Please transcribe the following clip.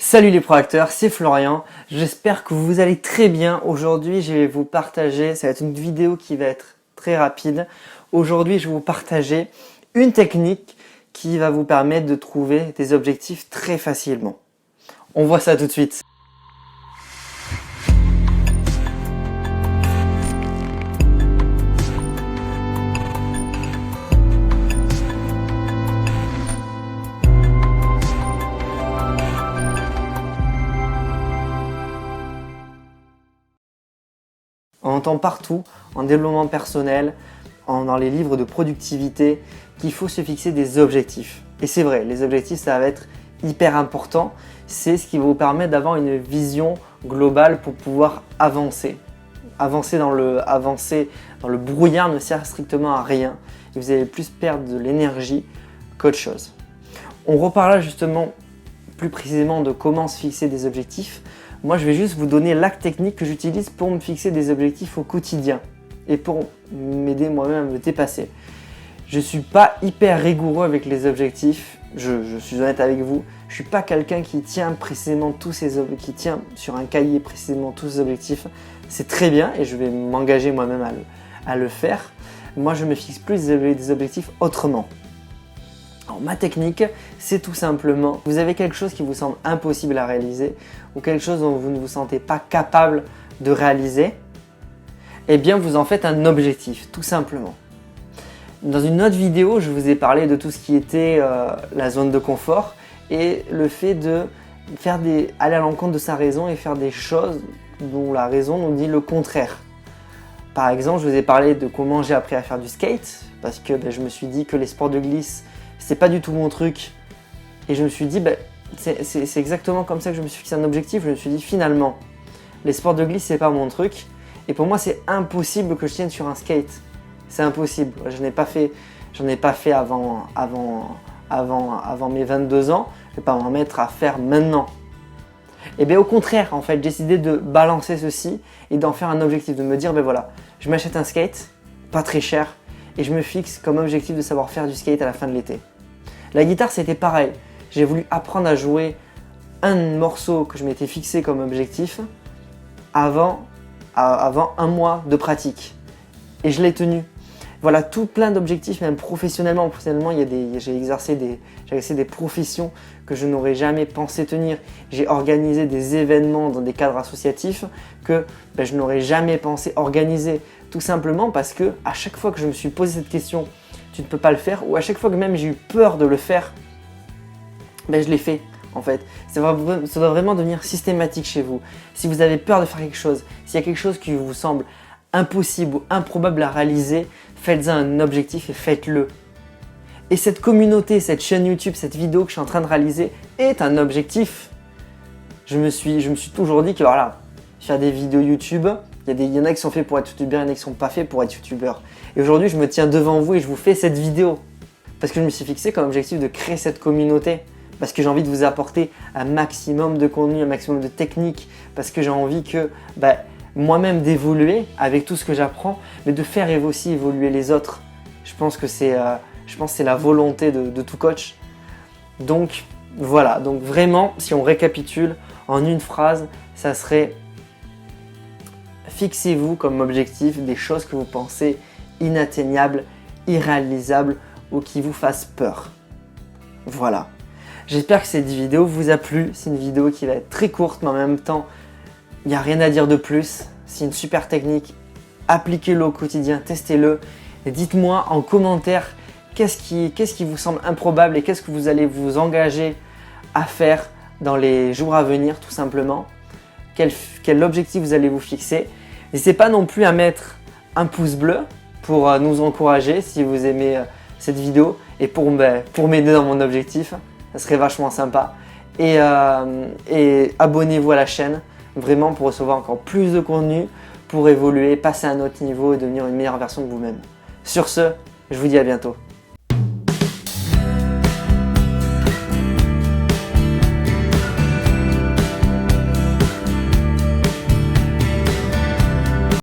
Salut les proacteurs, c'est Florian, j'espère que vous allez très bien. Aujourd'hui je vais vous partager, ça va être une vidéo qui va être très rapide. Aujourd'hui je vais vous partager une technique qui va vous permettre de trouver des objectifs très facilement. On voit ça tout de suite. On entend partout, en développement personnel, dans les livres de productivité, qu'il faut se fixer des objectifs. Et c'est vrai, les objectifs, ça va être hyper important. C'est ce qui va vous permettre d'avoir une vision globale pour pouvoir avancer. Avancer dans le brouillard ne sert strictement à rien. Et vous allez plus perdre de l'énergie qu'autre chose. On reparlera justement plus précisément de comment se fixer des objectifs. Moi, je vais juste vous donner la technique que j'utilise pour me fixer des objectifs au quotidien et pour m'aider moi-même à me dépasser. Je ne suis pas hyper rigoureux avec les objectifs, je suis honnête avec vous. Je ne suis pas quelqu'un qui tient précisément qui tient sur un cahier précisément tous ses objectifs. C'est très bien et je vais m'engager moi-même à le faire. Moi, je me fixe plus des objectifs autrement. Alors, ma technique, c'est tout simplement, vous avez quelque chose qui vous semble impossible à réaliser ou quelque chose dont vous ne vous sentez pas capable de réaliser, eh bien vous en faites un objectif, tout simplement. Dans une autre vidéo, je vous ai parlé de tout ce qui était la zone de confort et le fait de aller à l'encontre de sa raison et faire des choses dont la raison nous dit le contraire. Par exemple, je vous ai parlé de comment j'ai appris à faire du skate parce que je me suis dit que les sports de glisse, c'est pas du tout mon truc et je me suis dit c'est exactement comme ça que je me suis fixé un objectif. Je me suis dit finalement les sports de glisse c'est pas mon truc et pour moi c'est impossible que je tienne sur un skate, c'est impossible. J'en ai pas fait avant mes 22 ans, je vais pas m'en mettre à faire maintenant. Et bien au contraire en fait j'ai décidé de balancer ceci et d'en faire un objectif, de me dire voilà, je m'achète un skate pas très cher et je me fixe comme objectif de savoir faire du skate à la fin de l'été. La guitare c'était pareil, j'ai voulu apprendre à jouer un morceau que je m'étais fixé comme objectif avant un mois de pratique et je l'ai tenu. Voilà, tout plein d'objectifs, même professionnellement. Professionnellement, j'ai exercé des professions que je n'aurais jamais pensé tenir. J'ai organisé des événements dans des cadres associatifs que je n'aurais jamais pensé organiser. Tout simplement parce que à chaque fois que je me suis posé cette question, tu ne peux pas le faire, ou à chaque fois que même j'ai eu peur de le faire, je l'ai fait en fait. Ça doit vraiment devenir systématique chez vous. Si vous avez peur de faire quelque chose, s'il y a quelque chose qui vous semble impossible ou improbable à réaliser, faites-en un objectif et faites-le. Et cette communauté, cette chaîne YouTube, cette vidéo que je suis en train de réaliser est un objectif. Je me suis toujours dit que voilà, faire des vidéos YouTube, il y en a qui sont faits pour être youtubeurs, il y en a qui ne sont pas faits pour être youtubeurs. Et aujourd'hui, je me tiens devant vous et je vous fais cette vidéo. Parce que je me suis fixé comme objectif de créer cette communauté. Parce que j'ai envie de vous apporter un maximum de contenu, un maximum de techniques. Parce que j'ai envie que moi-même d'évoluer avec tout ce que j'apprends, mais de faire aussi évoluer les autres. Je pense que c'est la volonté de tout coach. Donc voilà, donc vraiment, si on récapitule en une phrase, ça serait fixez-vous comme objectif des choses que vous pensez inatteignables, irréalisables ou qui vous fassent peur. Voilà. J'espère que cette vidéo vous a plu. C'est une vidéo qui va être très courte, mais en même temps, il n'y a rien à dire de plus. C'est une super technique. Appliquez-le au quotidien, testez-le. Et dites-moi en commentaire qu'est-ce qui vous semble improbable et qu'est-ce que vous allez vous engager à faire dans les jours à venir, tout simplement. Quel objectif vous allez vous fixer. N'hésitez pas non plus à mettre un pouce bleu pour nous encourager si vous aimez cette vidéo et pour m'aider dans mon objectif. Ça serait vachement sympa. Et abonnez-vous à la chaîne vraiment pour recevoir encore plus de contenu, pour évoluer, passer à un autre niveau et devenir une meilleure version de vous-même. Sur ce, je vous dis à bientôt.